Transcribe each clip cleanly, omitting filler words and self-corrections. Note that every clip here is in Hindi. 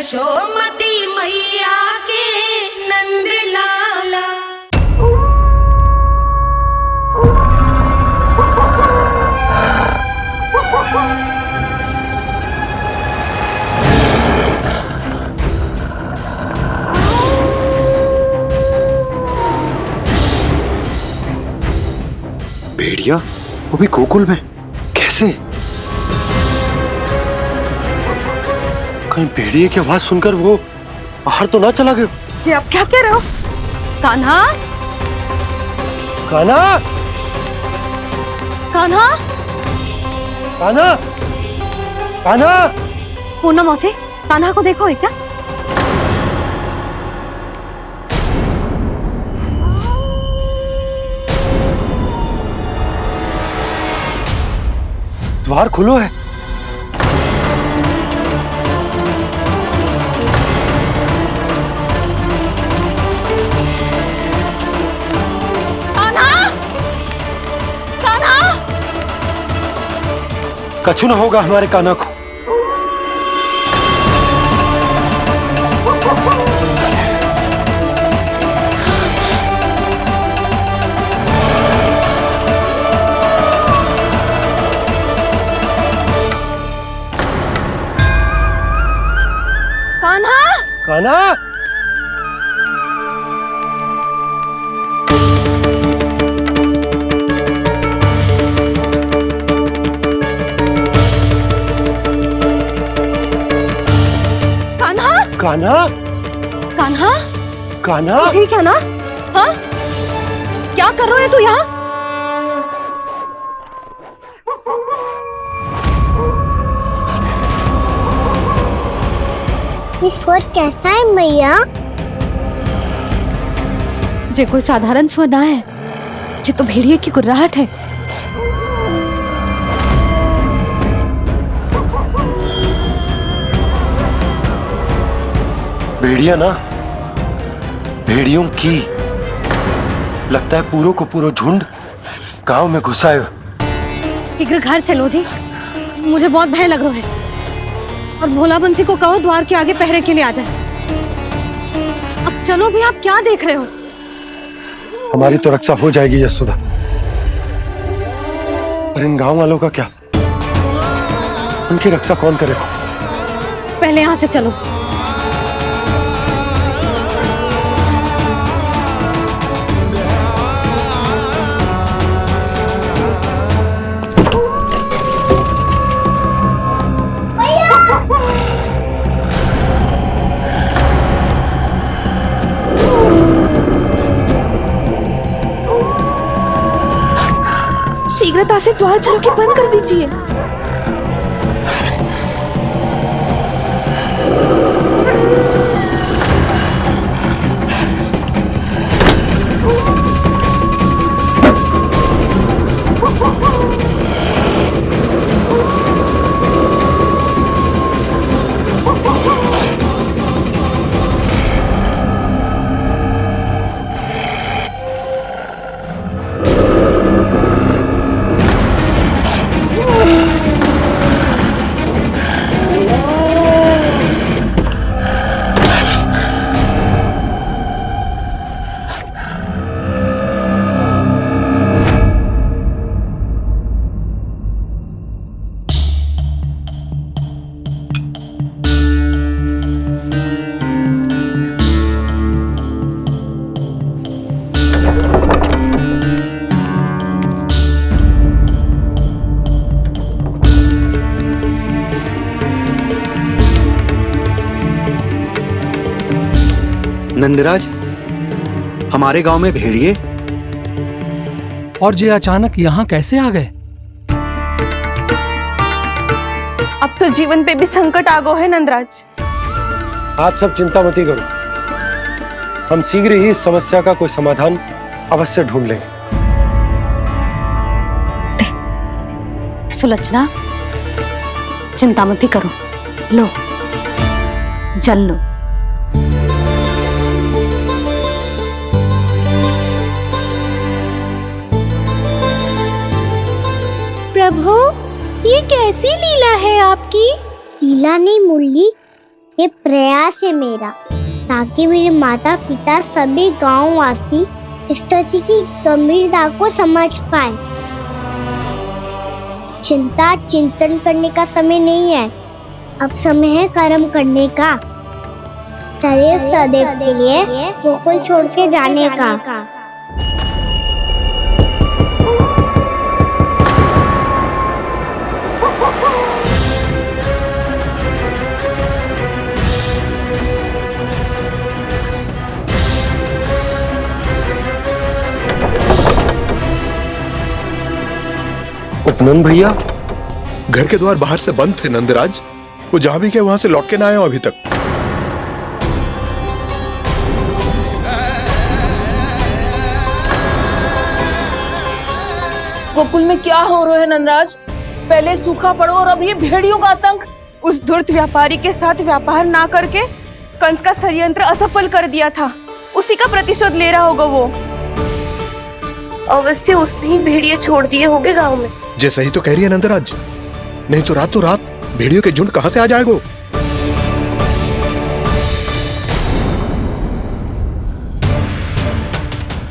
यशोमती मैया के नंद लाला। भेड़िया वो भी गोकुल में कैसे? कहीं भेड़िए की आवाज सुनकर वो बाहर तो ना चला गया? जी आप क्या कह रहे हो? कान्हा, कान्हा, कान्हा, कान्हा, कान्हा। पूनम मौसी, कान्हा को देखो है क्या? द्वार खुलो है। कान्हा, कान्हा, कछु ना होगा हमारे कान्हा को। कान्हा, कान्हा, कान्हा, कान्हा, कान्हा, कान्हा। ठीक है ना? हाँ, क्या कर रहे हो तू यहाँ? ये स्वर कैसा है मैया? जे कोई साधारण स्वर ना है, जे तो भेड़िए की गुर्राहट है। भेड़िया ना, भेड़ियों की लगता है पूरों को पूरा झुंड गांव में घुसा है। शीघ्र घर चलो जी, मुझे बहुत भय लग रहा है। और भोला बंसी को कहो द्वार के आगे पहरे के लिए आ जाए। अब चलो भी, आप क्या देख रहे हो? हमारी तो रक्षा हो जाएगी यशोदा, पर इन गांव वालों का क्या? उनकी रक्षा कौन करेगा? पहले यहाँ से चलो। शीघ्रता से द्वार चारों के बंद कर दीजिए। नंदराज, हमारे गांव में भेड़िए और ये अचानक यहाँ कैसे आ गए? अब तो जीवन पे भी संकट आ गो है नंदराज। आप सब चिंता मत करो, हम शीघ्र ही इस समस्या का कोई समाधान अवश्य ढूंढ लेंगे। सुलक्षणा, चिंता मत करो, लो जल लो। प्रभु, ये कैसी लीला है आपकी? लीला नहीं मुरली, ये प्रयास है मेरा, ताकि मेरे माता पिता सभी गांववासी इस तरह की गंभीरता को समझ पाए। चिंता चिंतन करने का समय नहीं है, अब समय है कर्म करने का, सदैव सदैव के लिए गोकुल छोड़ के जाने का। उपनंद भैया, घर के द्वार बाहर से बंद थे नंदराज। वो जहां भी गए वहां से लौट के ना आए हो अभी तक। गोकुल में क्या हो रहा है नंदराज? पहले सूखा पड़ो और अब ये भेड़ियों का आतंक। उस धूर्त व्यापारी के साथ व्यापार ना करके कंस का षड्यंत्र असफल कर दिया था, उसी का प्रतिशोध ले रहा होगा वो। अवश्य उसने ही भेड़िए छोड़ दिए होंगे गांव में। जैसे ही तो कह रही है नंदराज, नहीं तो रात भेड़ियों के झुंड कहां से आ जाएगा?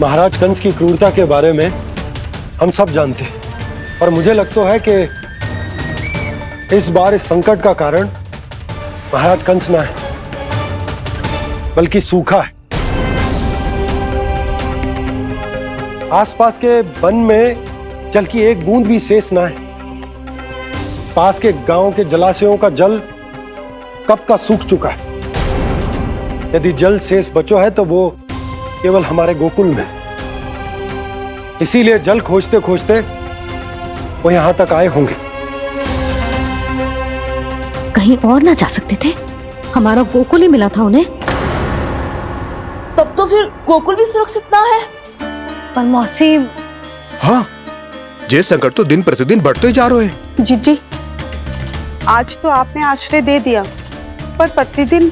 महाराज कंस की क्रूरता के बारे में हम सब जानते हैं, और मुझे लगता है कि इस बार इस संकट का कारण महाराज कंस ना है, बल्कि सूखा है। आसपास के वन में जल की एक बूंद भी शेष ना है। पास के गांव के जलाशयों का जल कब का सूख चुका है। यदि जल शेष बचो है तो वो केवल हमारे गोकुल में। इसीलिए जल खोजते खोजते वो यहां तक आए होंगे। कहीं और ना जा सकते थे? हमारा गोकुल ही मिला था उन्हें। तब तो फिर गोकुल भी सुरक्षित ना है। पर मौसी, हाँ, ये संकट तो दिन प्रतिदिन बढ़ते ही जा रहे हैं। जीजी, आज तो आपने आश्रय दे दिया, पर प्रतिदिन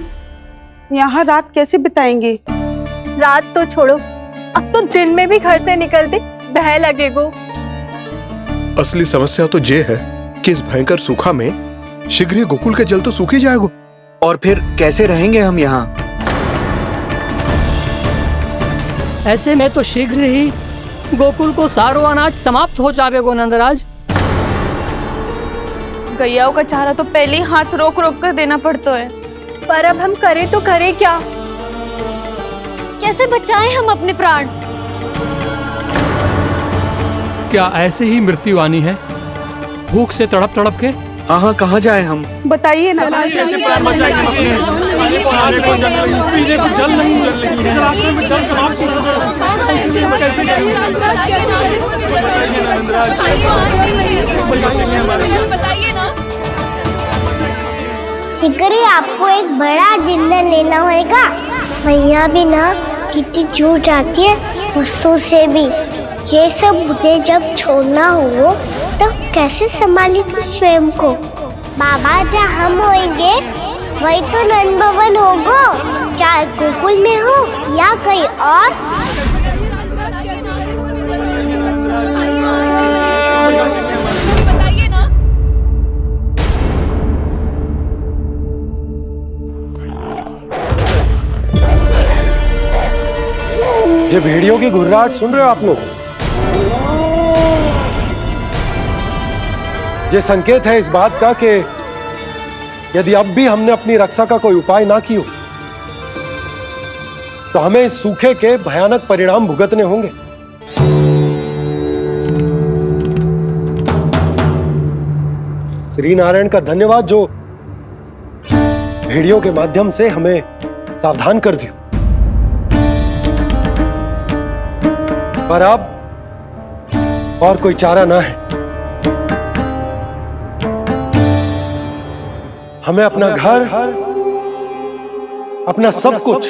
यहाँ रात कैसे बिताएंगे? रात तो छोड़ो, अब तो दिन में भी घर से निकलते भय लगेगो। असली समस्या तो ये है कि इस भयंकर सूखा में शीघ्र ही गोकुल के जल तो सूख ही जाएगा। और फिर कैसे रहेंगे हम यहाँ? ऐसे में तो शीघ्र ही गोकुल को सारो अनाज समाप्त हो जाएगा नंदराज। गैयाओं का चारा तो पहले ही हाथ रोक रोक कर देना पड़ता है, पर अब हम करें तो करें क्या? कैसे बचाएं हम अपने प्राण? क्या ऐसे ही मृत्यु आनी है, भूख से तड़प तड़प के? हाँ, कहाँ जाए हम? बताइए ना। जल नहीं जल रही है, रास्ते में जल समाप्त हो शीघ्र ही आपको एक बड़ा निर्णय लेना होगा। मैया भी ना कितनी जूझ आती है वस्तु से भी। ये सब मुझे जब छोड़ना हो तो कैसे संभालेंगे स्वयं को? बाबा जहाँ हम होंगे वही तो नंद भवन होगा, चाहे गोकुल में हो या कहीं और। ये भेड़ियों की घुर्राहट सुन रहे हो आप लोग? ये संकेत है इस बात का कि यदि अब भी हमने अपनी रक्षा का कोई उपाय ना किया तो हमें इस सूखे के भयानक परिणाम भुगतने होंगे। श्री नारायण का धन्यवाद जो भेड़ियों के माध्यम से हमें सावधान कर दिया। पर अब और कोई चारा ना है। हमें अपना घर, अपना सब कुछ,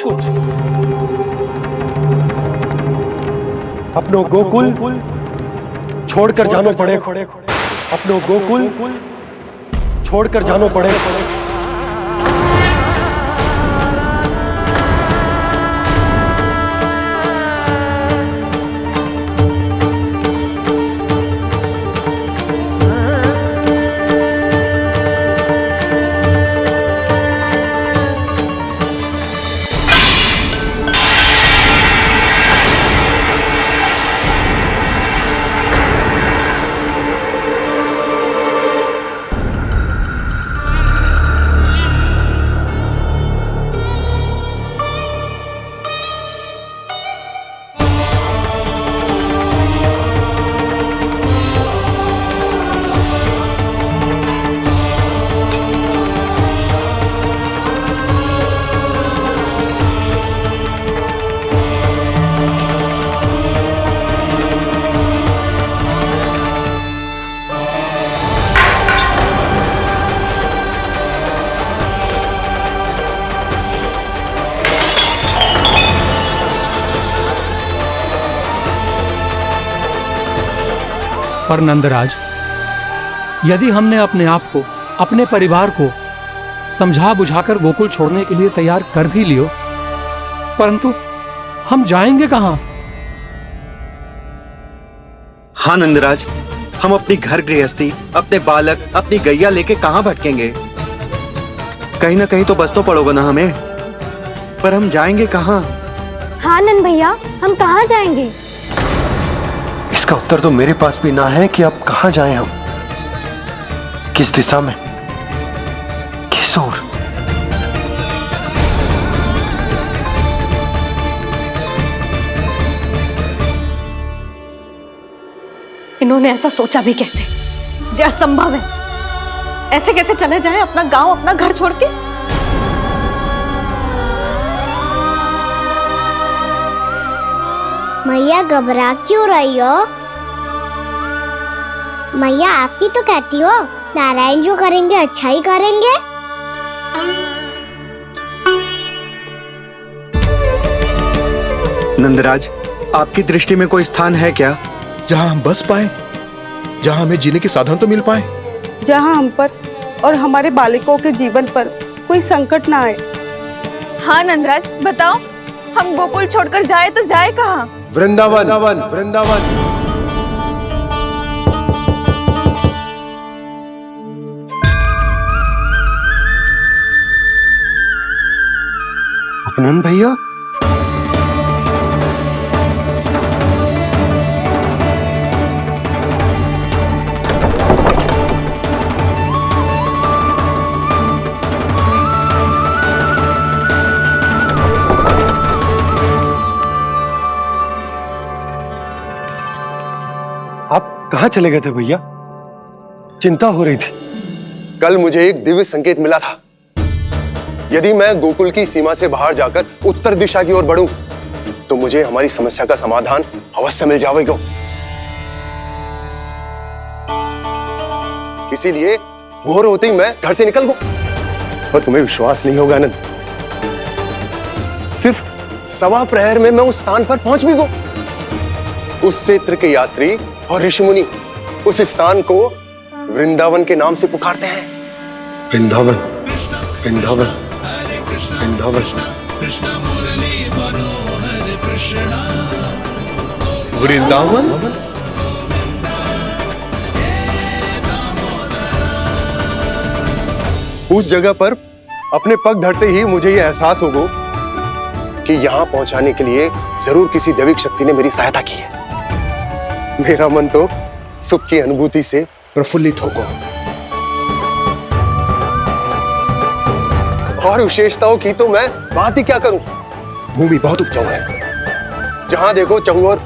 अपनो गोकुल छोड़कर जानो पड़े। अपनो गोकुल छोड़कर जानो पड़े। पर नंदराज, यदि हमने अपने आप को, अपने परिवार को समझा बुझाकर गोकुल छोड़ने के लिए तैयार कर भी लियो, परंतु हम जाएंगे कहां? हाँ नंदराज, हम अपनी घर गृहस्थी, अपने बालक, अपनी गैया लेके कहाँ भटकेंगे? कहीं ना कहीं तो बस तो पड़ोगे ना हमें, पर हम जाएंगे कहाँ? हाँ नंद भैया, हम कहाँ जाएंगे? इसका उत्तर तो मेरे पास भी ना है कि अब कहां जाएं हम, किस दिशा में, किस ओर। इन्होंने ऐसा सोचा भी कैसे, जो असंभव है। ऐसे कैसे चले जाएं अपना गांव, अपना घर छोड़ के? मैया घबरा क्यों रही हो? मैया आप ही तो कहती हो नारायण जो करेंगे अच्छा ही करेंगे। नंदराज, आपकी दृष्टि में कोई स्थान है क्या जहां हम बस पाए, जहां हमें जीने के साधन तो मिल पाए, जहाँ हम पर और हमारे बालकों के जीवन पर कोई संकट ना आए। हाँ नंदराज, बताओ, हम गोकुल छोड़कर जाए तो जाए कहाँ? वृंदावन, वृंदावन। उपनंद भैया, आप कहां चले गए थे भैया? चिंता हो रही थी। कल मुझे एक दिव्य संकेत मिला था। यदि मैं गोकुल की सीमा से बाहर जाकर उत्तर दिशा की ओर बढ़ूं, तो मुझे हमारी समस्या का समाधान अवश्य मिल जाएगा। इसीलिए भोर होते ही मैं घर से निकल गया। और तुम्हें विश्वास नहीं होगा आनंद, सिर्फ सवा प्रहर में मैं उस स्थान पर पहुंच भी गया। उस क्षेत्र के यात्री और ऋषिमुनि उस स्थान को वृंदावन के नाम से पुकारते हैं। वृंदावन, वृंदावन, वृंदावन। वृंदावन। उस जगह पर अपने पग धरते ही मुझे यह एहसास होगा कि यहां पहुंचाने के लिए जरूर किसी दैविक शक्ति ने मेरी सहायता की है। मेरा मन तो सुख की अनुभूति से प्रफुल्लित होगा। और विशेषताओं की तो मैं बात ही क्या करूं। भूमि बहुत उपजाऊ है, जहां देखो चहुओर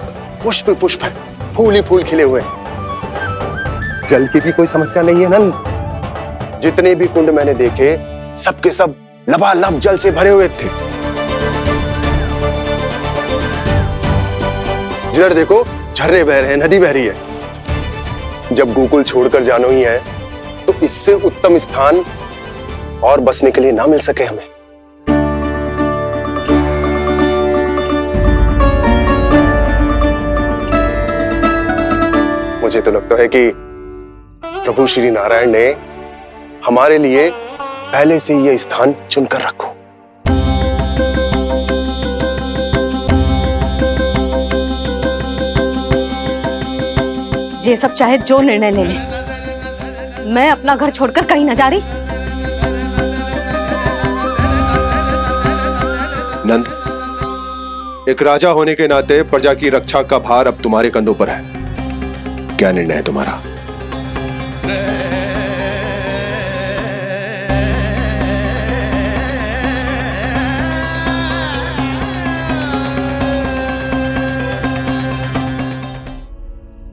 पुष्प पुष्प है, फूल ही फूल खिले हुए हैं। जल की भी कोई समस्या नहीं है नंद। जितने भी कुंड मैंने देखे, सबके सब लबालब जल से भरे हुए थे। जिधर देखो झरने बह रहे हैं, नदी बह रही है। जब गोकुल छोड़कर जाना ही है, तो इससे उत्तम स्थान और बसने के लिए ना मिल सके हमें। मुझे तो लगता है कि प्रभु श्री नारायण ने हमारे लिए पहले से यह स्थान चुनकर रखो। ये सब चाहे जो निर्णय ले ले, मैं अपना घर छोड़कर कहीं न जा रही। नंद, एक राजा होने के नाते प्रजा की रक्षा का भार अब तुम्हारे कंधों पर है। क्या निर्णय है तुम्हारा?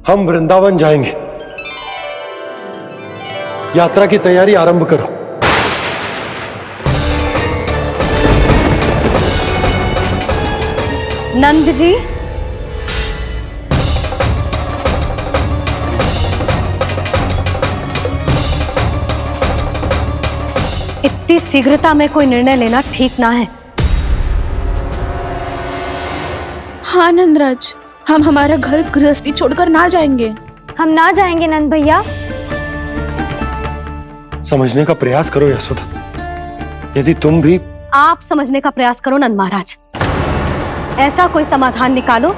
हम वृंदावन जाएंगे। यात्रा की तैयारी आरंभ करो। नंद जी, इतनी शीघ्रता में कोई निर्णय लेना ठीक ना है। हाँ नंदराज, हम हमारा घर गृहस्थी छोड़कर ना जाएंगे। हम ना जाएंगे नंद भैया। समझने का प्रयास करो यशोदा। यदि तुम भी आप समझने का प्रयास करो नंद महाराज। ऐसा कोई समाधान निकालो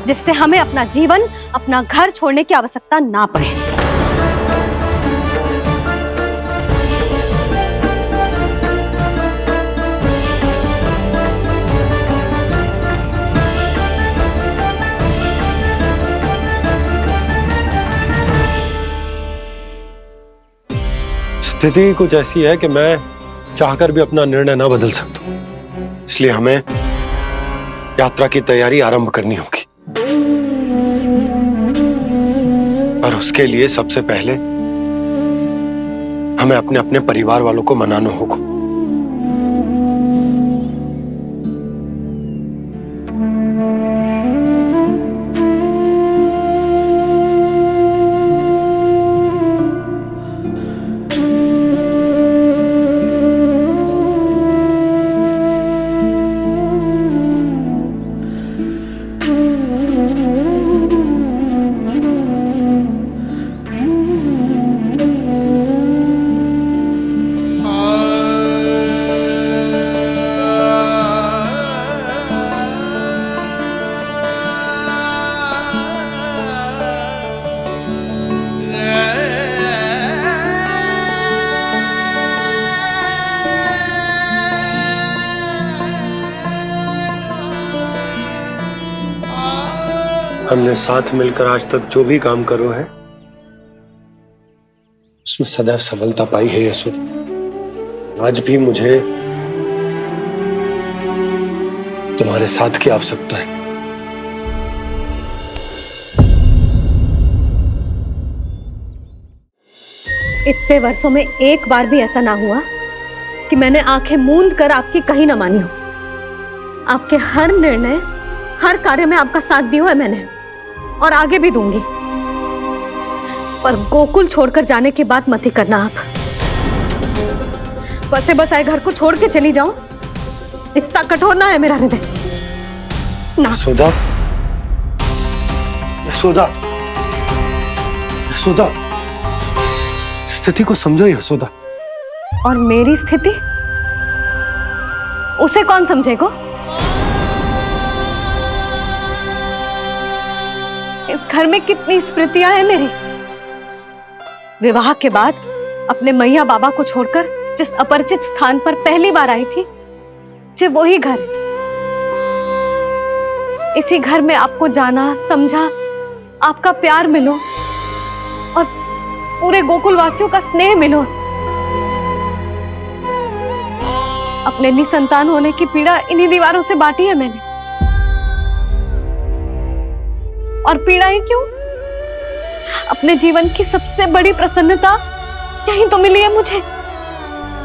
जिससे हमें अपना जीवन, अपना घर छोड़ने की आवश्यकता ना पड़े। स्थिति कुछ ऐसी है कि मैं चाहकर भी अपना निर्णय ना बदल सकता, इसलिए हमें यात्रा की तैयारी आरंभ करनी होगी। और उसके लिए सबसे पहले हमें अपने अपने परिवार वालों को मनाना होगा। हमने साथ मिलकर आज तक जो भी काम करो है उसमें सदैव सफलता पाई है यशोदा। आज भी मुझे तुम्हारे साथ की आवश्यकता है। इतने वर्षों में एक बार भी ऐसा ना हुआ कि मैंने आंखें मूंद कर आपकी कहीं ना मानी हो। आपके हर निर्णय, हर कार्य में आपका साथ दिया है मैंने, और आगे भी दूंगी। पर गोकुल छोड़कर जाने की बात मत ही करना आप। बसे बसाए घर को छोड़ के चली जाऊं, इतना कठोर ना है मेरा हृदय ना। यशोदा, यशोदा, यशोदा, स्थिति को समझो यशोदा। और मेरी स्थिति उसे कौन समझेगा? इस घर में कितनी स्मृतियां हैं मेरी। विवाह के बाद अपने मैया बाबा को छोड़कर जिस अपरिचित स्थान पर पहली बार आई थी, जो वही घर। इसी घर में आपको जाना, समझा, आपका प्यार मिलो और पूरे गोकुल वासियों का स्नेह मिलो। अपने निसंतान होने की पीड़ा इन्हीं दीवारों से बांटी है मैंने। और पीड़ा ही क्यों? अपने जीवन की सबसे बड़ी प्रसन्नता यही तो मिली है मुझे,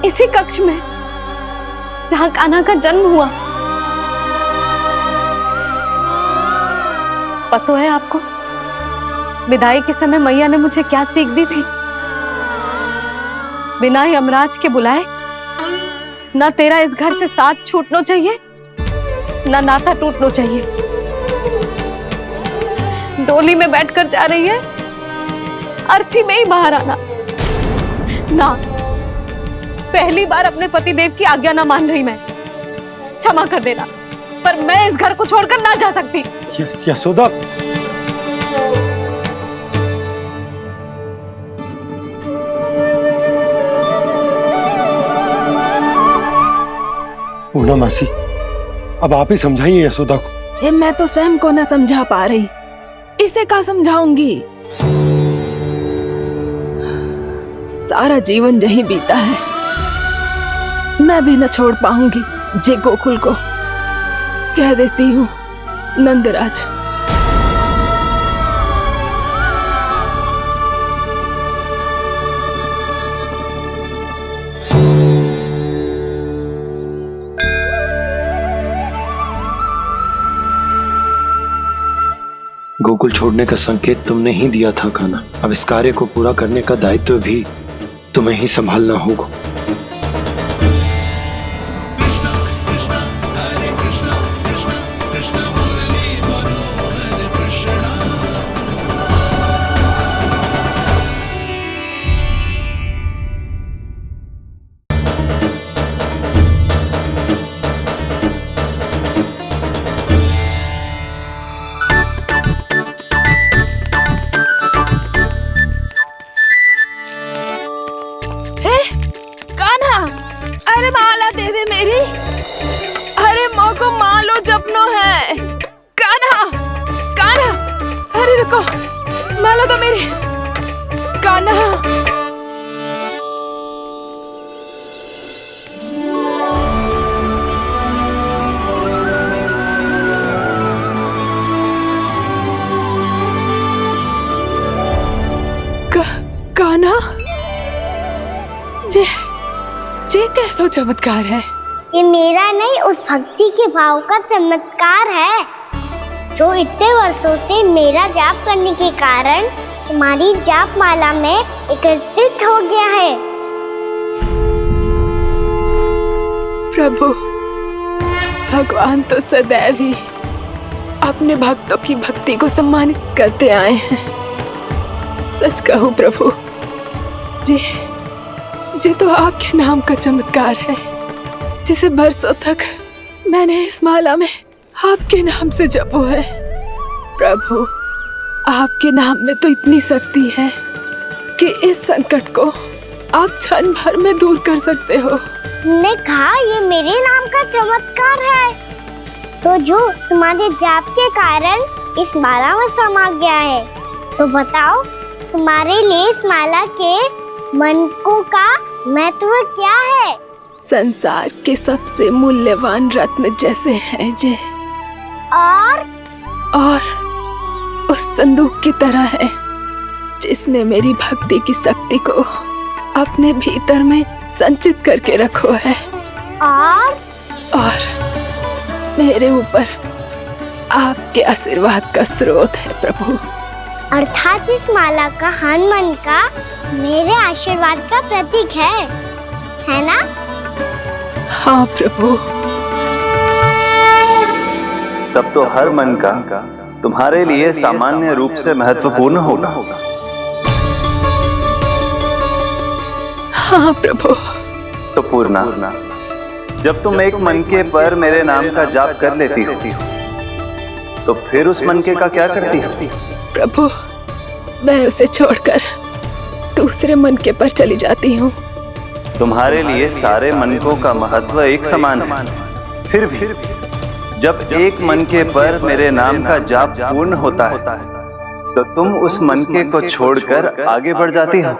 इसी कक्ष में जहां कान्हा का जन्म हुआ। पता है आपको विदाई के समय मैया ने मुझे क्या सीख दी थी? बिना यमराज के बुलाए ना तेरा इस घर से साथ छूटना चाहिए, ना नाता टूटना चाहिए। डोली में बैठकर जा रही है, अर्थी में ही बाहर आना ना। पहली बार अपने पतिदेव की आज्ञा ना मान रही मैं, क्षमा कर देना, पर मैं इस घर को छोड़कर ना जा सकती। यशोदा, पूर्णा मासी, अब आप ही समझाइए यशोदा को। ये मैं तो स्वयं को ना समझा पा रही, इसे क्या समझाऊंगी? सारा जीवन यही बीता है, मैं भी न छोड़ पाऊंगी जे गोकुल को। कह देती हूँ नंदराज। गोकुल छोड़ने का संकेत तुमने ही दिया था कान्हा। अब इस कार्य को पूरा करने का दायित्व भी तुम्हें ही संभालना होगा। सपनों है। कान्हा, कान्हा, अरे रुको, माला तो मेरी। कान्हा, कान्हा, ये कैसा चमत्कार है? ये मेरा नहीं, उस भक्ति के भाव का चमत्कार है जो इतने वर्षों से मेरा जाप करने के कारण तुम्हारी जाप माला में एकत्रित हो गया है। प्रभु, भगवान तो सदैव ही अपने भक्तों की भक्ति को सम्मानित करते आए हैं। सच कहूं प्रभु, ये तो आपके नाम का चमत्कार है, जिसे बरसों तक मैंने इस माला में आपके नाम से जपो है। प्रभु, आपके नाम में तो इतनी शक्ति है कि इस संकट को आप क्षण भर में दूर कर सकते हो। तुमने कहा ये मेरे नाम का चमत्कार है, तो जो तुम्हारे जाप के कारण इस माला में समा गया है, तो बताओ तुम्हारे लिए इस माला के मनकों का महत्व क्या है? संसार के सबसे मूल्यवान रत्न जैसे हैं ये, और उस संदूक की तरह है जिसने मेरी भक्ति की शक्ति को अपने भीतर में संचित करके रखो है। और मेरे ऊपर आपके आशीर्वाद का स्रोत है प्रभु। अर्थात इस माला का हनुमान का मेरे आशीर्वाद का प्रतीक है ना? हाँ प्रभु। तब तो हर मन का तुम्हारे लिए सामान्य रूप से महत्वपूर्ण होगा। हाँ प्रभु। तो पूर्णा, जब तुम एक मनके पर मेरे नाम का जाप कर लेती हो, तो फिर उस मनके का क्या करती हो? प्रभु, मैं उसे छोड़कर दूसरे मनके पर चली जाती हूँ। तुम्हारे लिए सारे मनकों का महत्व एक समान है। फिर भी जब एक मनके पर मेरे नाम का जाप पूर्ण होता है, तो तुम उस मनके को छोड़कर आगे बढ़ जाती हो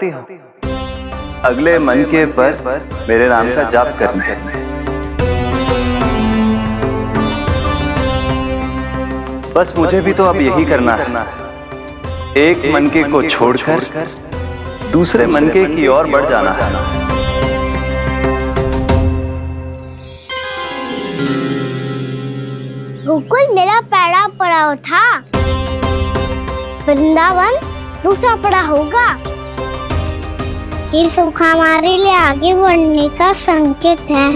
अगले मनके पर मेरे नाम का जाप करने। बस मुझे भी तो अब यही करना है, एक मनके को छोड़कर दूसरे मनके की ओर बढ़ जाना है। गोकुल मेरा पहला पड़ाव था, वृंदावन दूसरा पड़ाव होगा। ये सुख हमारे लिए आगे बढ़ने का संकेत है,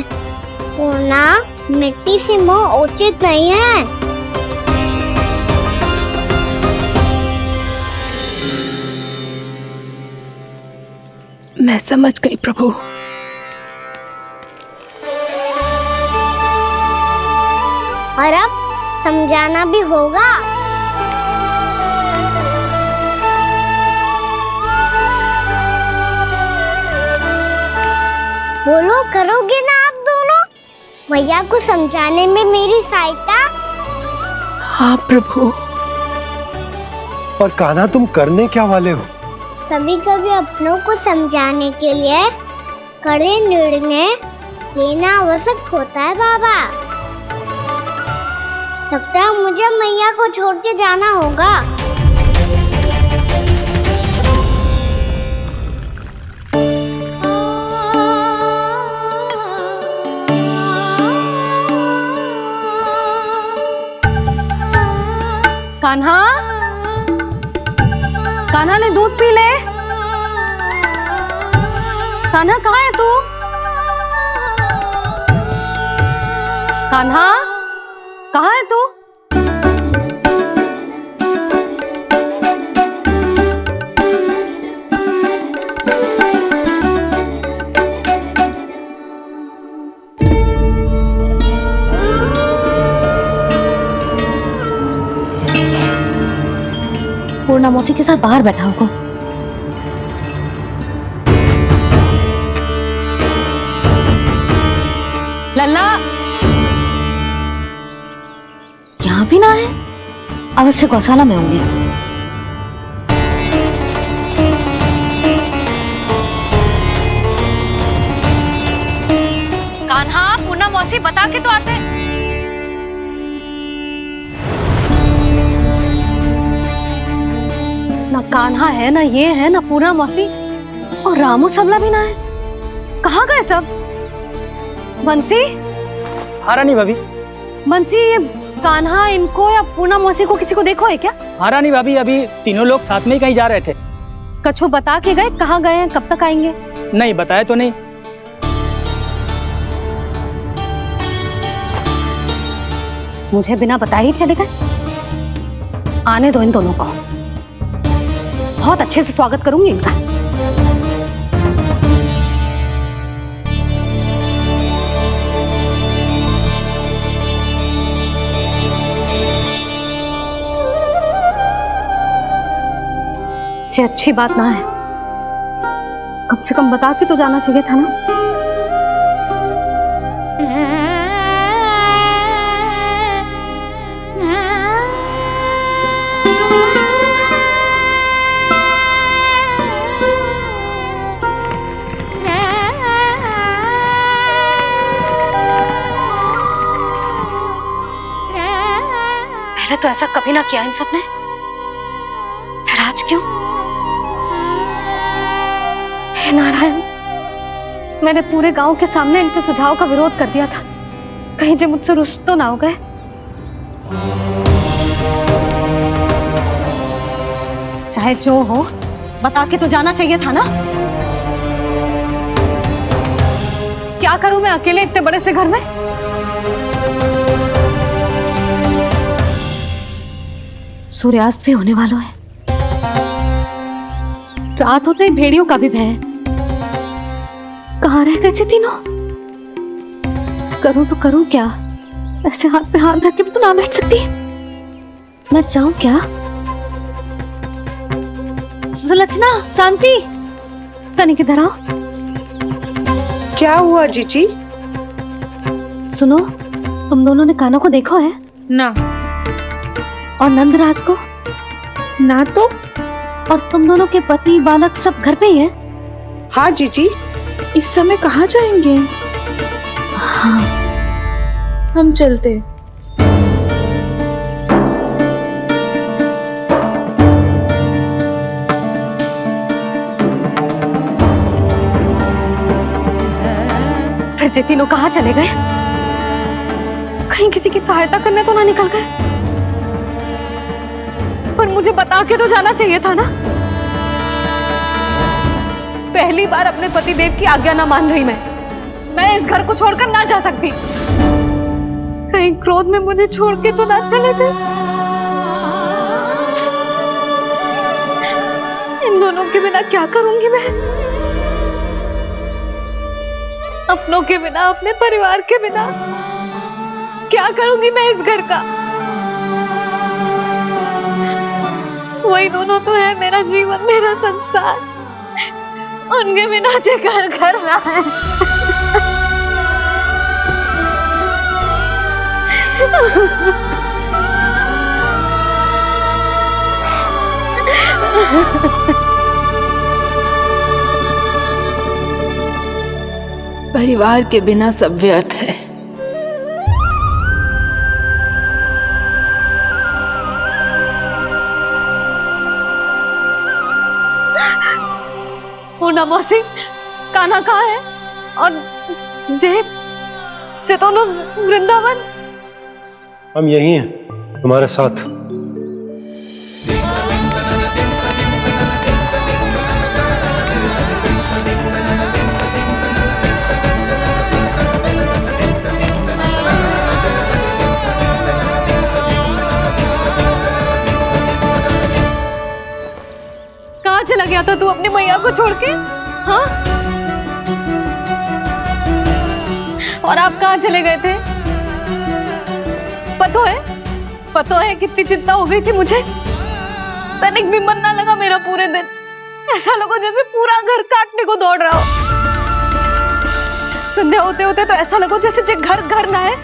वरना मिट्टी से मोह उचित नहीं है। मैं समझ गई प्रभु। और अब समझाना भी होगा। बोलो, करोगे ना आप दोनों? मैया को समझाने में मेरी सहायता? हाँ प्रभु। पर कान्हा, तुम करने क्या वाले हो? कभी कभी अपनों को समझाने के लिए कड़े निर्णय लेना आवश्यक होता है बाबा। लगता है मुझे मैया को छोड़ के जाना होगा। कान्हा, कान्हा ने दूध पी ले। कान्हा कहाँ है तू? कान्हा, कहाँ है तू? पूर्णा मौसी के साथ बाहर बैठा होगा। लल्ला, यहाँ भी ना है, अवश्य गौशाला में होंगे। कान्हा, पूनम मौसी बता के तो आते। ना कान्हा है, ना ये है, ना पूनम मौसी, और रामू सबला भी ना है। कहाँ गए सब? बंसी? हाँ रानी भाभी। बंसी, ये कान्हा इनको या पूनम मौसी को किसी को देखो है क्या? हाँ रानी भाभी, अभी तीनों लोग साथ में ही कहीं जा रहे थे। कछु बता के गए कहाँ गए हैं, कब तक आएंगे? नहीं बताया तो नहीं। मुझे बिना बताए ही चले गए। आने दो इन दोनों को, बहुत अच्छे से स्वागत करूंगी इनका। ये अच्छी बात ना है, कम से कम बता के तो जाना चाहिए था ना। पहले तो ऐसा कभी ना किया इन सब ने, फिर आज क्यों? हे नारायण, मैंने पूरे गांव के सामने इनके सुझाव का विरोध कर दिया था, कहीं जो मुझसे रुष्ट तो ना हो गए। चाहे जो हो, बता के तो जाना चाहिए था ना। क्या करूं मैं अकेले इतने बड़े से घर में? सूर्यास्त भी होने वाला है, रात होते ही भेड़ियों का भी भय है। कहाँ रह गए तीनों? करूं तो करूं क्या? ऐसे हाथ पे हाथ धर के भी तो ना बैठ सकती। मैं जाऊं क्या? सुलक्षणा, शांति, तनिक इधर आओ। क्या हुआ जीजी? सुनो, तुम दोनों ने कान्हा को देखा है? ना। और नंदराज को? ना तो। और तुम दोनों के पति बालक सब घर पे ही हैं? हाँ जीजी, इस समय कहाँ जाएंगे? हाँ, हम चलते। फिर ये तीनों कहाँ चले गए? कहीं किसी की सहायता करने तो ना निकल गए? पर मुझे बता के तो जाना चाहिए था ना। पहली बार अपने पतिदेव की आज्ञा ना मान रही मैं इस घर को छोड़कर ना जा सकती। कहीं क्रोध में मुझे छोड़ के तो ना चले गए। इन दोनों के बिना क्या करूंगी मैं? अपनों के बिना, अपने परिवार के बिना क्या करूंगी मैं इस घर का? वही दोनों तो है मेरा जीवन, मेरा संसार। उनके बिना जे घर घर रहा है। परिवार के बिना सब व्यर्थ है। पूनम मौसी, कान्हा कहाँ है? और जे दोनों वृंदावन? हम यही हैं, तुम्हारे साथ। कहाँ चला गया था तू अपनी मैया को छोड़ के? हाँ? और आप कहाँ चले गए थे? पतो है कितनी चिंता हो गई थी मुझे। तनिक भी मन ना लगा मेरा पूरे दिन। ऐसा लगा जैसे पूरा घर काटने को दौड़ रहा हो। संध्या होते होते तो ऐसा लगा जैसे घर घर ना है,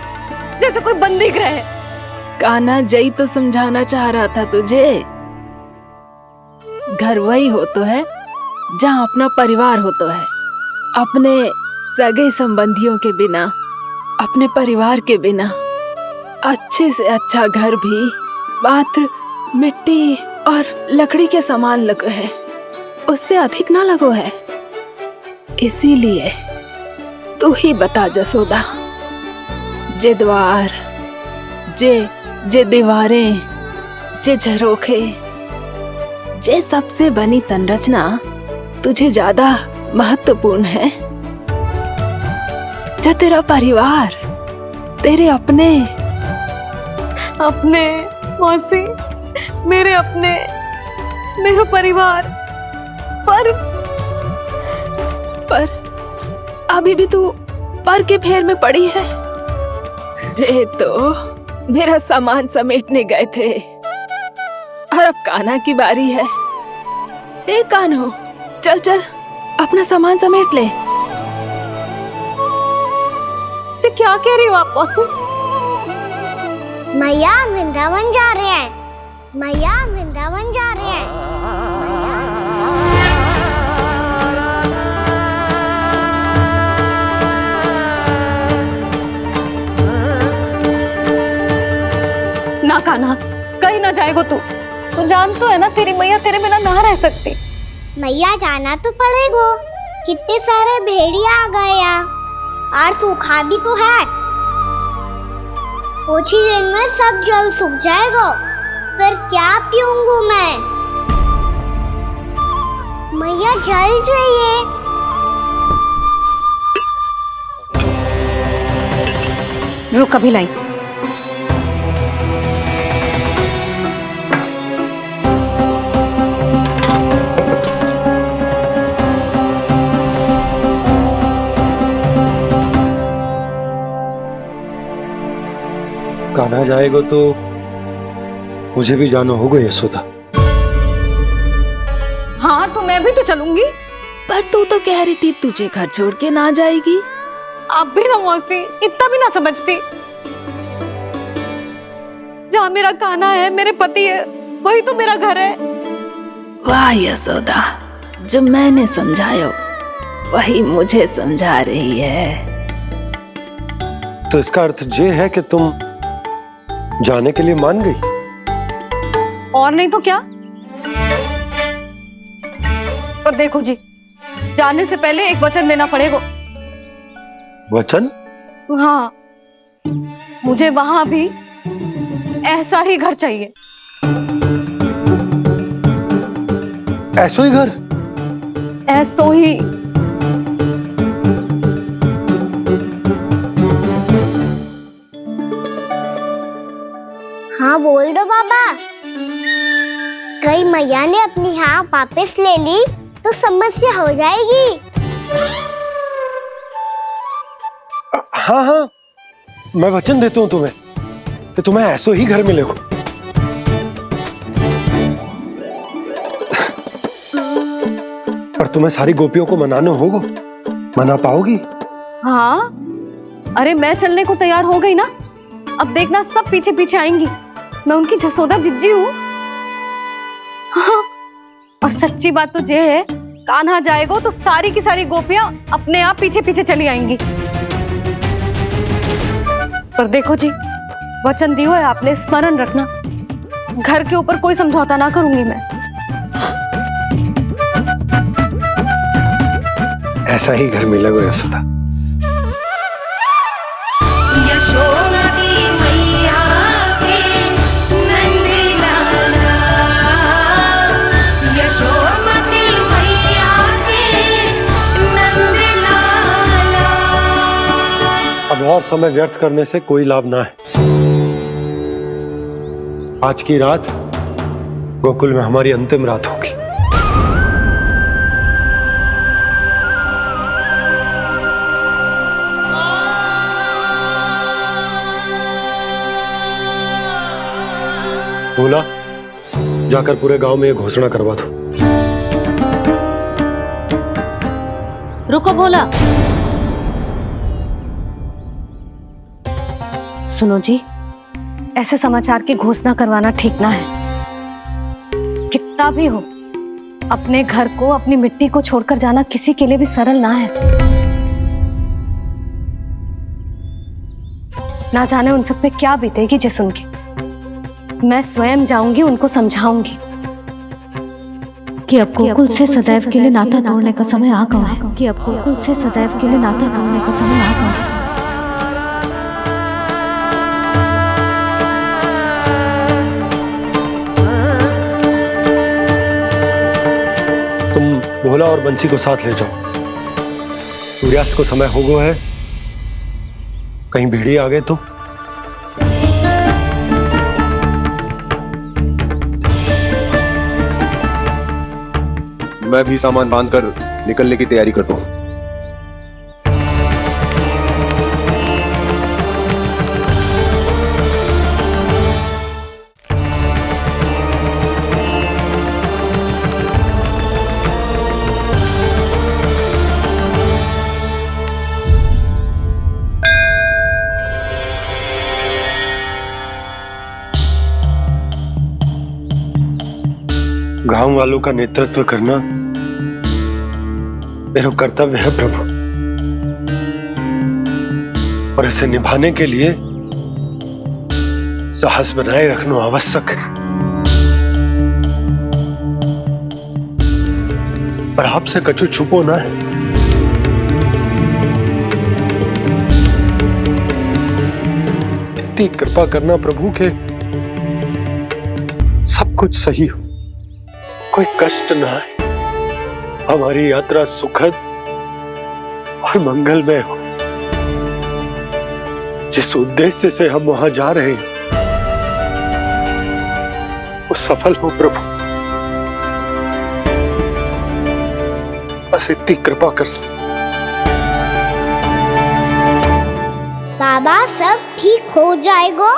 जैसे कोई बंदी गृह है। कान्हा जई तो समझाना चाह रहा था तुझे। घर वही हो तो है जहाँ अपना परिवार हो तो है। अपने सगे संबंधियों के बिना, अपने परिवार के बिना अच्छे से अच्छा घर भी मात्र मिट्टी और लकड़ी के समान लगो है, उससे अधिक ना लगो है। इसीलिए तू ही बता जसोदा, जे द्वार, जे दीवारें, जे झरोखे, जे सबसे बनी संरचना तुझे ज्यादा महत्वपूर्ण है? जा तेरा परिवार, तेरे अपने मौसी, मेरा परिवार, पर अभी भी तू पर के फेर में पड़ी है। जे तो मेरा सामान समेटने गए थे और अब कान्हा की बारी है। हे कान्हो, चल चल अपना सामान समेट ले। जी क्या कह रही हो आप मौसी? मैया वृंदावन जा रहे हैं, मैया वृंदावन जा रहे हैं। ना कान्हा, कहीं ना जाएगो तू जान तो है ना तेरी मैया तेरे बिना ना रह सकती। मैया जाना तो पड़ेगा, कितने सारे भेड़िया आ गए हैं और सूखा भी तो है। कुछ ही दिन में सब जल सूख जाएगा, फिर क्या पीऊंगा मैं? मैया जल चाहिए। रुक अभी लाई। कान्हा जाएगा तो मुझे भी जाना होगा यशोदा। हाँ तो मैं भी तो चलूंगी। पर तू तो कह रही थी तुझे घर छोड़ के ना जाएगी। आप भी ना मौसी, इतना भी ना समझती। जहाँ मेरा कान्हा है, मेरे पति है, वही तो मेरा घर है। वाह यशोदा, जो मैंने समझाया वही मुझे समझा रही है। तो इसका अर्थ ये है कि तुम जाने के लिए मान गई? और नहीं तो क्या। पर देखो जी, जाने से पहले एक वचन देना पड़ेगा। वचन? हाँ, मुझे वहां भी ऐसा ही घर चाहिए। ऐसो ही घर? ऐसो ही। हाँ बोल दो बाबा। कहीं मैया ने अपनी हाँ वापस ले ली तो समस्या हो जाएगी। हाँ हाँ, मैं वचन देता हूँ तुम्हें कि तुम्हें ऐसो ही घर मिलेगा। पर तुम्हें सारी गोपियों को मनाना होगा। मना पाओगी? हाँ, अरे मैं चलने को तैयार हो गई ना। अब देखना सब पीछे पीछे आएंगी। मैं उनकी जसोदा जिज्जी हूँ। हाँ, और सच्ची बात तो ये है, कान्हा जाएगा तो सारी की सारी गोपियां अपने आप पीछे पीछे चली आएंगी। पर देखो जी, वचन दियो है आपने, स्मरण रखना। घर के ऊपर कोई समझौता ना करूंगी मैं। ऐसा ही घर मिलेगा यशोदा। अब और समय व्यर्थ करने से कोई लाभ ना है। आज की रात गोकुल में हमारी अंतिम रात होगी। बोला, जाकर पूरे गांव में ये घोषणा करवा दो। रुको भोला। सुनो जी, ऐसे समाचार की घोषणा करवाना ठीक ना है। कितना भी हो, अपने घर को, अपनी मिट्टी को छोड़कर जाना किसी के लिए भी सरल ना है। ना जाने उन सब पे क्या बीतेगी जे सुन के। मैं स्वयं जाऊंगी, उनको समझाऊंगी कि अब गोकुल से सदैव के लिए नाता तोड़ने का समय आ गया है। कि अब गोकुल से सदैव के लिए नाता तोड़ने का समय आ गया है। तुम भोला और बंसी को साथ ले जाओ। सूर्यास्त को समय हो गया है, कहीं भेड़िए आ गए तो। मैं भी सामान बांधकर निकलने की तैयारी करता हूँ। गांव वालों का नेतृत्व करना मेरा कर्तव्य है प्रभु, और इसे निभाने के लिए साहस बनाए रखना आवश्यक है। पर आपसे कछु छुपो ना है। इतनी कृपा करना प्रभु के सब कुछ सही हो, कोई कष्ट ना है, हमारी यात्रा सुखद और मंगलमय हो। जिस उद्देश्य से हम वहां जा रहे हैं वो सफल हो प्रभु, बस इतनी कृपा कर। बाबा सब ठीक हो जाएगा।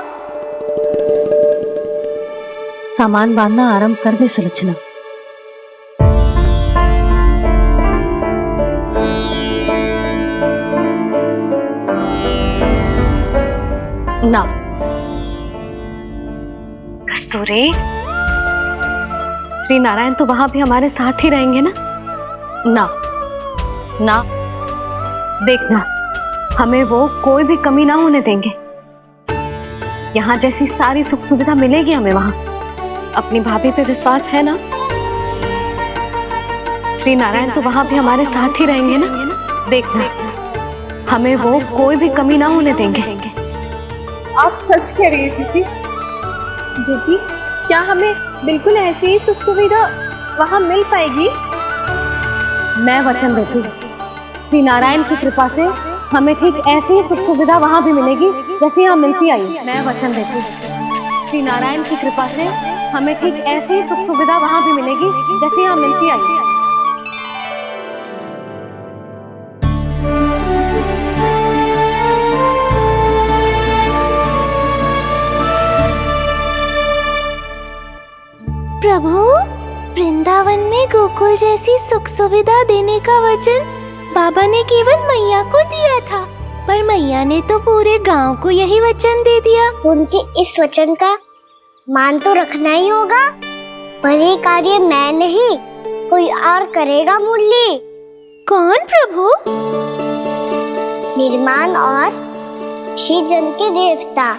सामान बांधना आरंभ कर दे सुलोचना। ना कस्तूरी, श्री नारायण तो वहां भी हमारे साथ ही रहेंगे ना? ना ना, देखना हमें वो कोई भी कमी ना होने देंगे। यहाँ जैसी सारी सुख सुविधा मिलेगी हमें वहां। अपनी भाभी पे विश्वास है ना? श्री नारायण तो वहां भी हमारे साथ ही रहेंगे ना? देखना हमें वो कोई भी कमी ना होने देंगे। आप सच कह रही है दीदी। जीजी, क्या हमें बिल्कुल ऐसी ही सुख सुविधा वहाँ मिल पाएगी? मैं वचन देती हूँ, श्री नारायण की कृपा से हमें ठीक ऐसी ही सुख सुविधा वहाँ भी मिलेगी जैसी यहाँ मिलती आई। मैं वचन देती हूँ, श्री नारायण की कृपा से हमें ठीक ऐसी ही सुख सुविधा वहाँ भी मिलेगी जैसी यहाँ मिलती आई। प्रभु, वृंदावन में गोकुल जैसी सुख सुविधा देने का वचन बाबा ने केवल मैया को दिया था, पर मैया ने तो पूरे गांव को यही वचन दे दिया। उनके इस वचन का मान तो रखना ही होगा, पर ये कार्य मैं नहीं कोई और करेगा। मुरली कौन प्रभु? निर्माण और सृजन के देवता,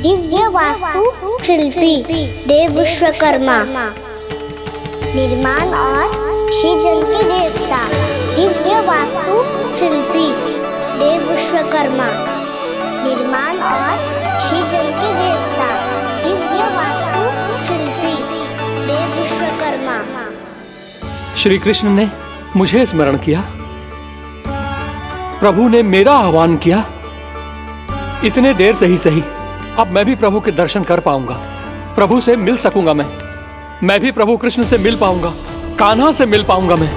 दिव्य वास्तु शिल्पी देव विश्वकर्मा। निर्माण और सृजन के देवता, दिव्य वास्तु शिल्पी देव विश्वकर्मा। निर्माण और सृजन के देवता, दिव्य वास्तु शिल्पी देव विश्वकर्मा। श्री कृष्ण ने मुझे स्मरण किया, प्रभु ने मेरा आह्वान किया। इतने देर से ही सही, अब मैं भी प्रभु के दर्शन कर पाऊंगा, प्रभु से मिल सकूंगा। मैं भी प्रभु कृष्ण से मिल पाऊंगा, कान्हा से मिल पाऊंगा मैं।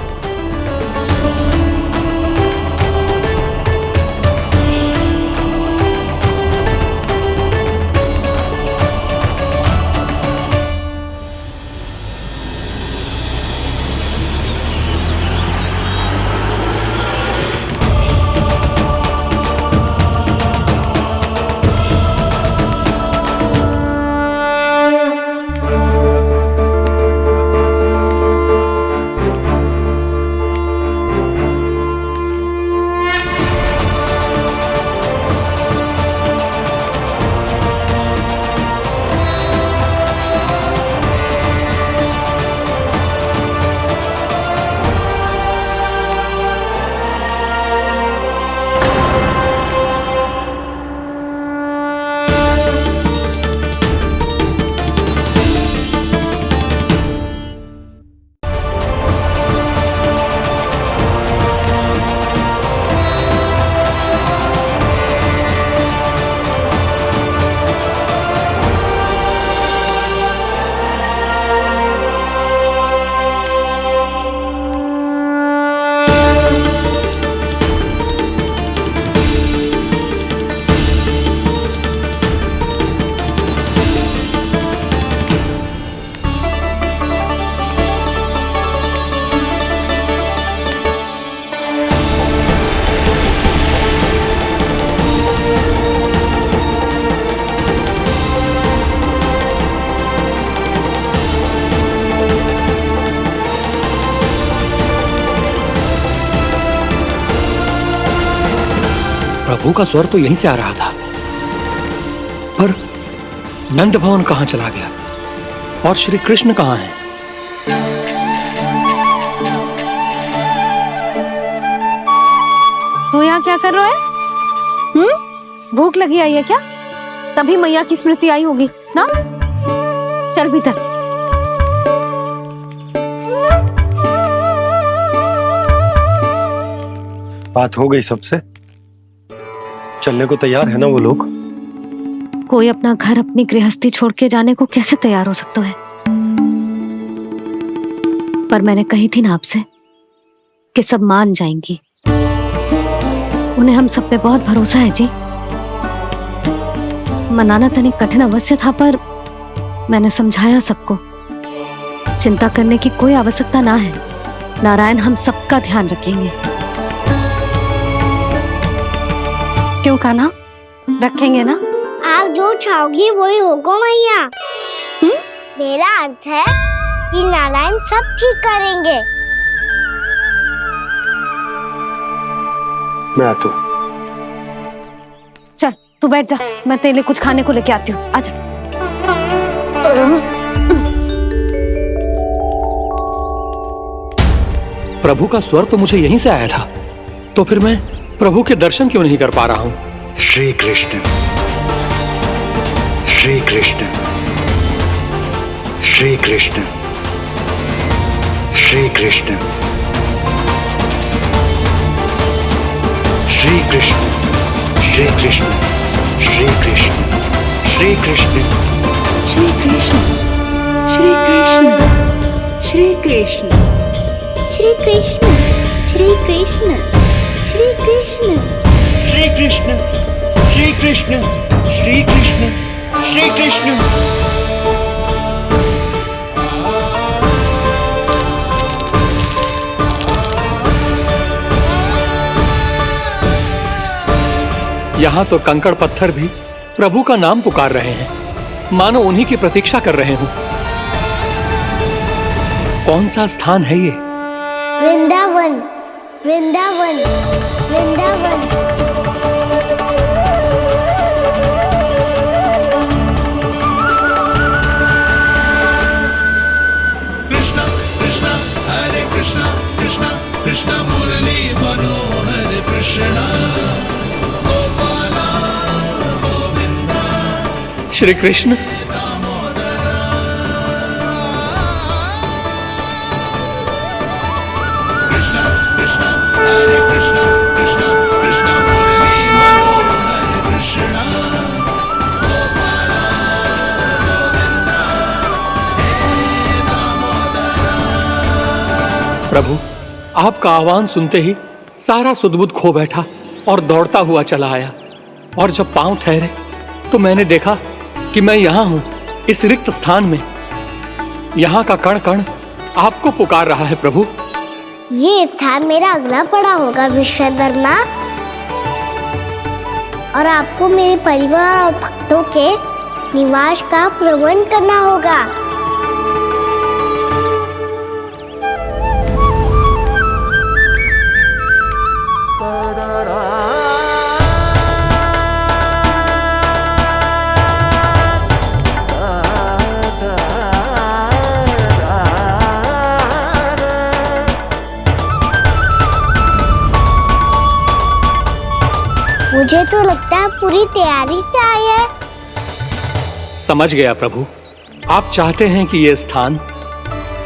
प्रभु का स्वर तो यहीं से आ रहा था, पर नंद भवन कहां चला गया और श्री कृष्ण कहां हैं? तू यहाँ क्या कर रहा है? भूख लगी आई है क्या? तभी मैया की स्मृति आई होगी ना? चल भीतर। बात हो गई सबसे? चलने को तैयार है ना वो लोग? कोई अपना घर अपनी गृहस्थी छोड़ के जाने को कैसे तैयार हो सकता है? पर मैंने कही थी ना आपसे कि सब मान जाएंगी। उन्हें हम सब पे बहुत भरोसा है जी। मनाना तनिक कठिन अवश्य था, पर मैंने समझाया सबको। चिंता करने की कोई आवश्यकता ना है। नारायण हम सबका ध्यान रखेंगे। क्यों कान्हा, रखेंगे ना? आप जो चाहोगी वही होगा मैया। मेरा अर्थ है कि नारायण सब ठीक करेंगे। मैं आता हूं। चल तू बैठ जा, मैं तेरे लिए कुछ खाने को लेके आती हूँ। आजा। प्रभु का स्वर तो मुझे यहीं से आया था, तो फिर मैं प्रभु के दर्शन क्यों नहीं कर पा रहा हूँ? श्री कृष्ण, श्री कृष्ण, श्री कृष्ण, श्री कृष्ण, श्री कृष्ण, श्री कृष्ण, श्री कृष्ण, श्री कृष्ण, श्री कृष्ण, श्री कृष्ण, श्री कृष्ण, श्री कृष्ण, श्री कृष्ण, श्री कृष्ण, श्री कृष्ण, श्री कृष्ण, श्री कृष्ण, श्री कृष्ण। यहाँ तो कंकड़ पत्थर भी प्रभु का नाम पुकार रहे हैं, मानो उन्हीं की प्रतीक्षा कर रहे हो। कौन सा स्थान है ये? वृंदावन, वृंदावन, वृंदावन। कृष्णा कृष्णा हरे कृष्णा, कृष्णा कृष्णा मुरली मनोहर कृष्णा, गोपाला गोविंदा। श्री कृष्ण, कृष्णा कृष्णा हरे कृष्णा, कृष्णा कृष्णा मुरली मनोहर कृष्णा, गोपाला गोविंदा हे दामोदरा। प्रभु आपका आह्वान सुनते ही सारा सुध-बुध खो बैठा और दौड़ता हुआ चला आया, और जब पांव ठहरे तो मैंने देखा कि मैं यहाँ हूँ, इस रिक्त स्थान में। यहाँ का कण कण आपको पुकार रहा है प्रभु। ये स्थान मेरा अगला पड़ा होगा विश्वकर्मा, और आपको मेरे परिवार और भक्तों के निवास का प्रबंध करना होगा। मुझे तो लगता है पूरी तैयारी से आए हैं। समझ गया प्रभु, आप चाहते हैं कि ये स्थान,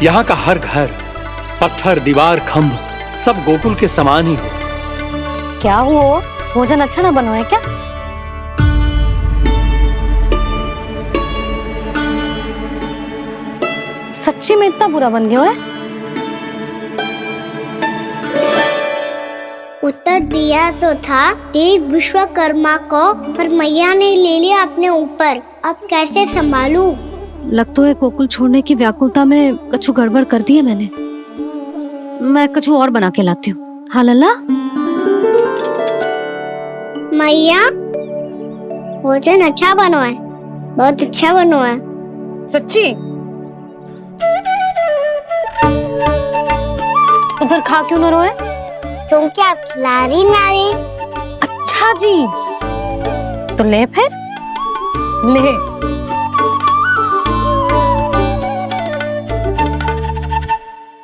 यहाँ का हर घर, पत्थर, दीवार, खम्भ सब गोकुल के समान ही हो। क्या हुआ? भोजन अच्छा ना बनो है क्या? सच्ची में इतना बुरा बन गया है? उत्तर दिया तो था देव विश्वकर्मा को, पर मैया ने ले लिया अपने ऊपर। अब कैसे संभालूं? लग तो है गोकुल छोड़ने की व्याकुलता में कछु गड़बड़ कर दी है मैंने। मैं कछु और बना के लाती हूँ। हाँ लल्ला? मैया, भोजन अच्छा बनो है, बहुत अच्छा बनो है। सच्ची? तो फिर खा क्यों न रोए? क्योंकि आप खिला रही नारी। अच्छा अच्छा जी, तो ले फिर ले।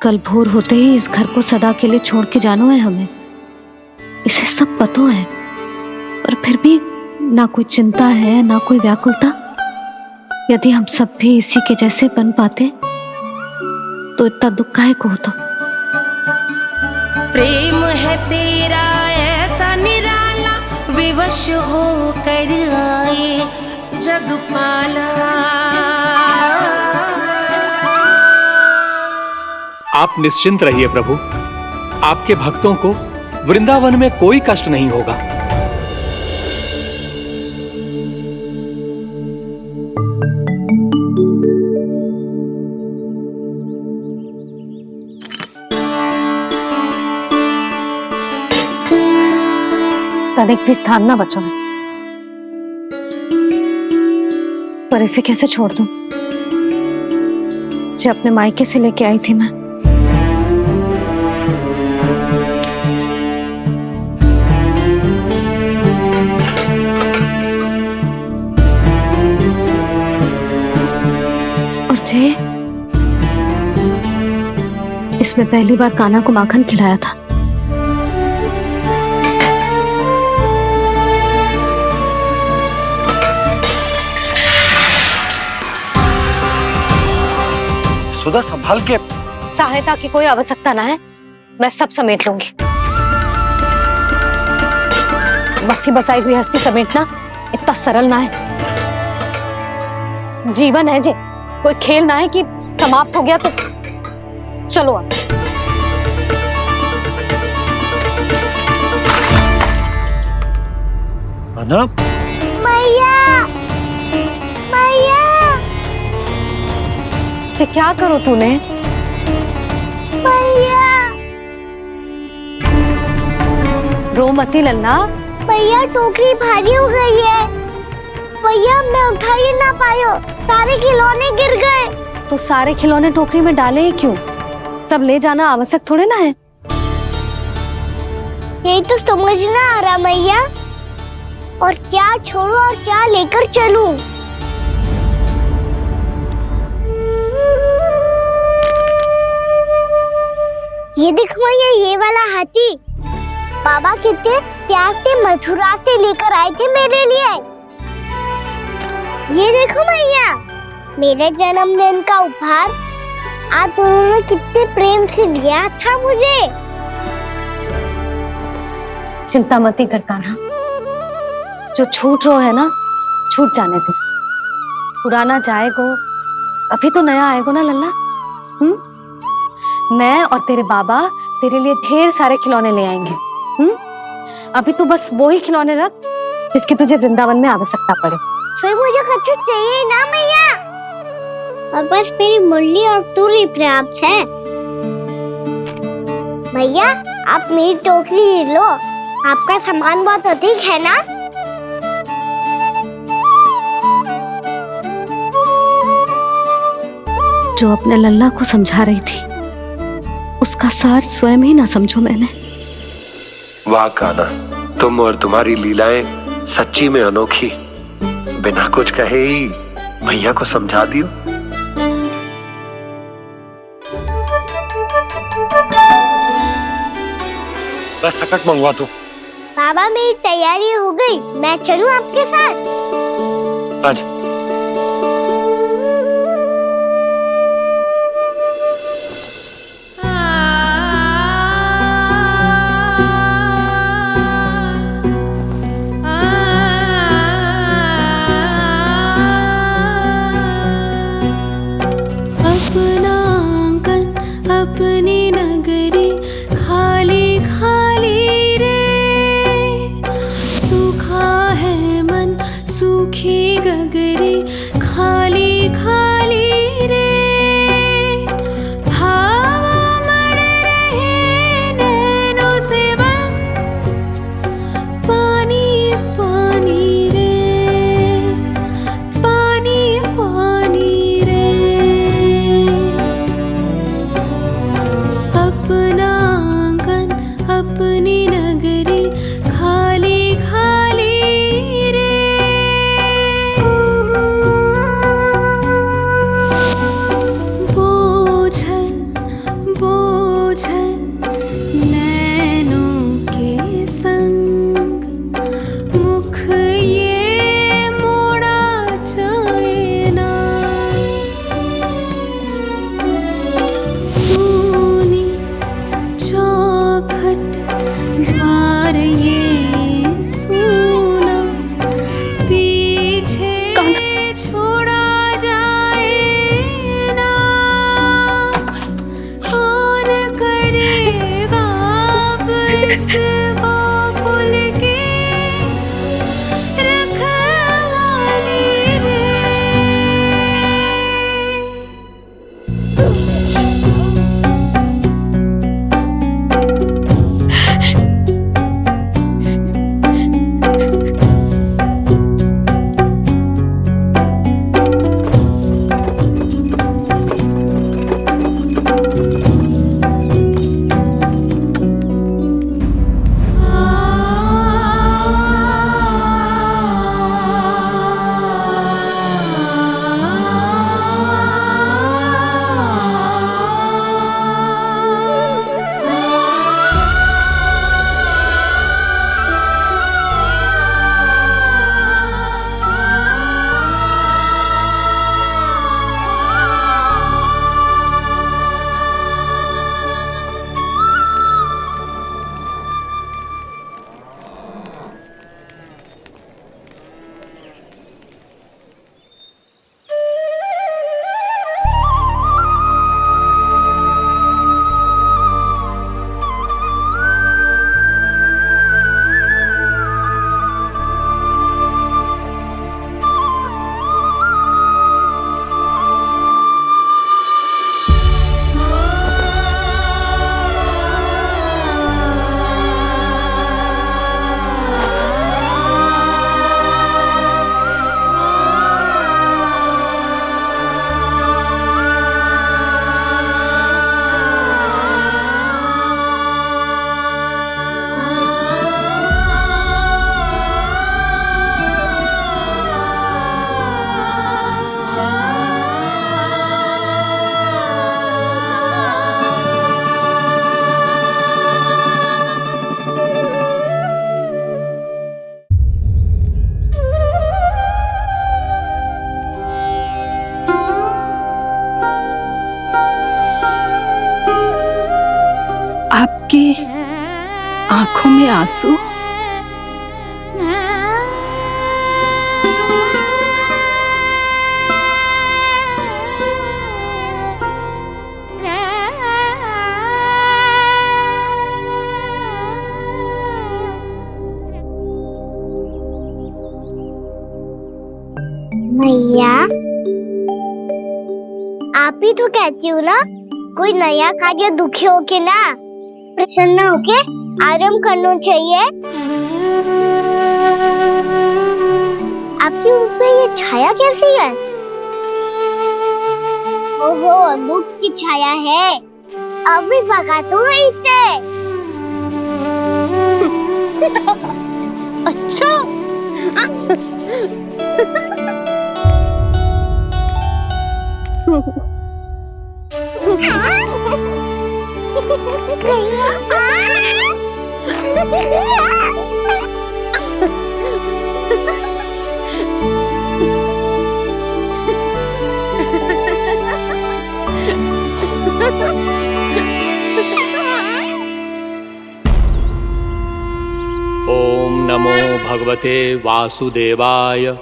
कल भोर होते ही इस घर को सदा के लिए छोड़ के जाना है हमें, इसे सब पता है, पर फिर भी ना कोई चिंता है ना कोई व्याकुलता। यदि हम सब भी इसी के जैसे बन पाते तो इतना दुख काहे को होता। प्रेम है तेरा ऐसा निराला, विवश हो कर आए जगपाला। आप निश्चिंत रहिए प्रभु, आपके भक्तों को वृंदावन में कोई कष्ट नहीं होगा। तनिक भी स्थान ना बचो, पर इसे कैसे छोड़ दूं जो अपने मायके से लेके आई थी मैं। और जे इसमें पहली बार कान्हा को माखन खिलाया था। सुधा संभाल के। सहायता की कोई आवश्यकता ना है, मैं सब समेट लूंगी। बसी बसाई गृहस्थी समेटना इतना सरल ना है। जीवन है जे, कोई खेल ना है कि समाप्त हो गया तो चलो अब। मैया, मैया। जे क्या करो तूने? मैया, रो मती लल्ला। भैया टोकरी भारी हो गई है। भैया मैं उठा ही ना पायो, सारे खिलौने गिर गए। तो सारे खिलौने टोकरी में डाले ही क्यों? सब ले जाना आवश्यक थोड़े ना है। यही तो समझ ना आ रहा मैया, और क्या छोड़ू और क्या लेकर चलूं? ये देखो मैया, ये वाला हाथी बाबा कितने प्यार से मथुरा से लेकर आए थे मेरे लिए। ये देखो मैया, मेरे जन्मदिन का उपहार आज उन्होंने कितने प्रेम से दिया था मुझे। चिंता मती कर कान्हा, जो छूट रो है ना छूट जाने दे। पुराना जाएगो, अभी तो नया आएगो ना लल्ला। मैं और तेरे बाबा तेरे लिए ढेर सारे खिलौने ले आएंगे। अभी तू बस वो ही खिलौने रख जिसकी तुझे वृंदावन में आवश्यकता पड़े। फिर मुझे कुछ चाहिए ना मैया, और बस मेरी मुरली और तुरी पर्याप्त है। भैया आप मेरी टोकरी ले लो, आपका सामान बहुत अधिक है ना। जो अपने लल्ला को समझा रही थी उसका सार स्वयं ही ना समझो मैंने। वाह कान्हा, तुम और तुम्हारी लीलाएं सच्ची में अनोखी। बिना कुछ कहे ही भैया को समझा दियो। बस सकट मंगवा दो। बाबा मेरी तैयारी हो गई, मैं चलूं आपके साथ? आजा। अपना आंगन अपनी नगरी खाली खाली रे, सूखा है मन सूखी गगरी। पीछे छोड़ा जाए ना, कौन करेगा अब इस गोकुल की रखवाली रे। आपकी आंखों में आंसू? मैया, आप ही तो कहती हो ना, कोई नया कार्य दुखी होके ना, प्रसन्न होके आराम करना चाहिए। आपकी मुख पे ये छाया कैसी है? ओहो, दुख की छाया है। अभी भगा दो इसे। अच्छा। ओम नमो भगवते वासुदेवाय।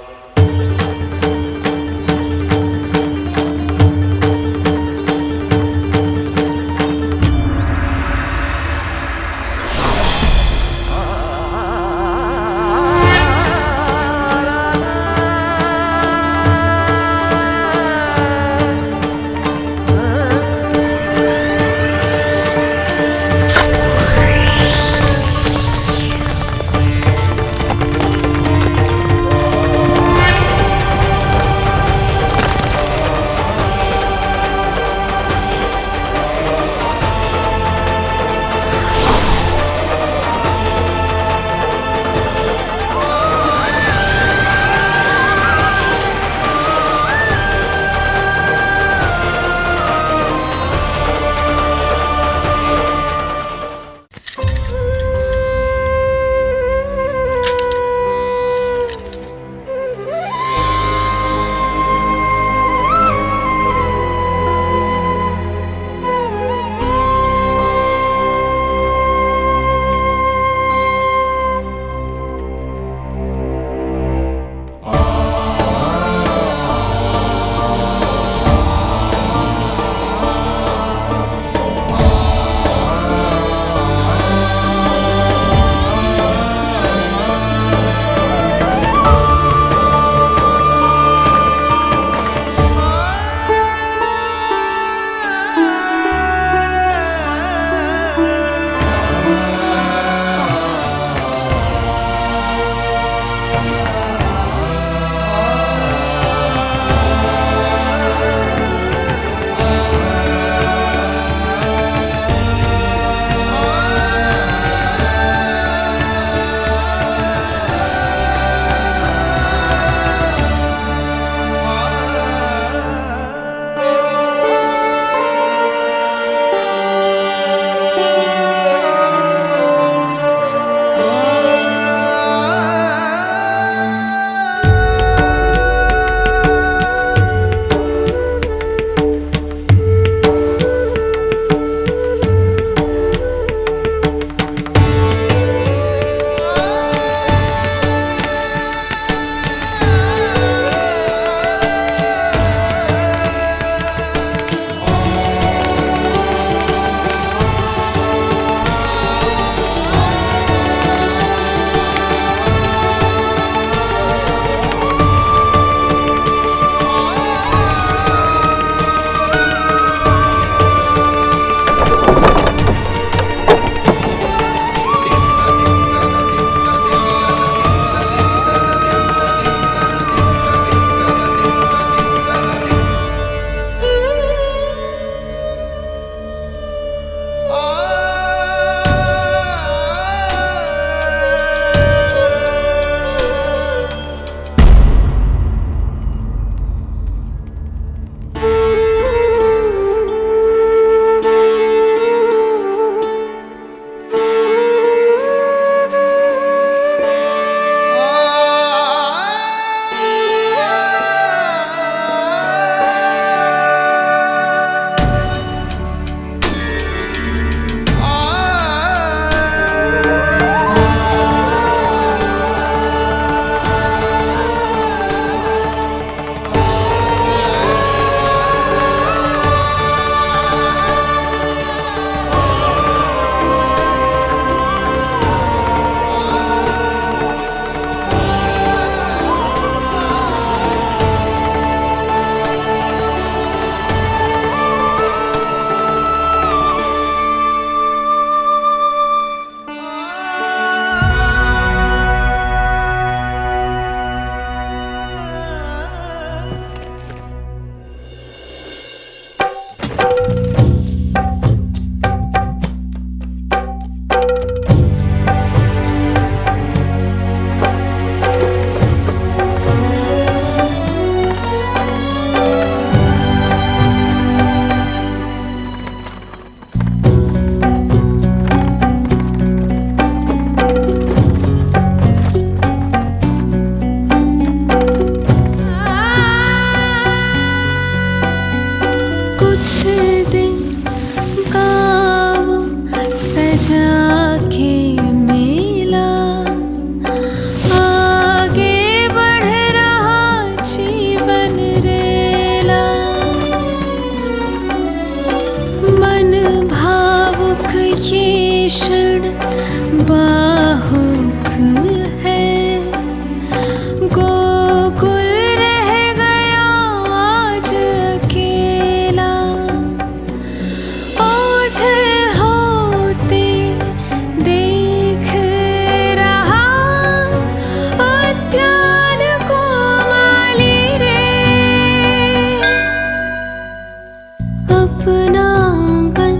अपना आंगन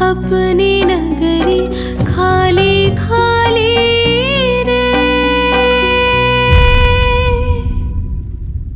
अपनी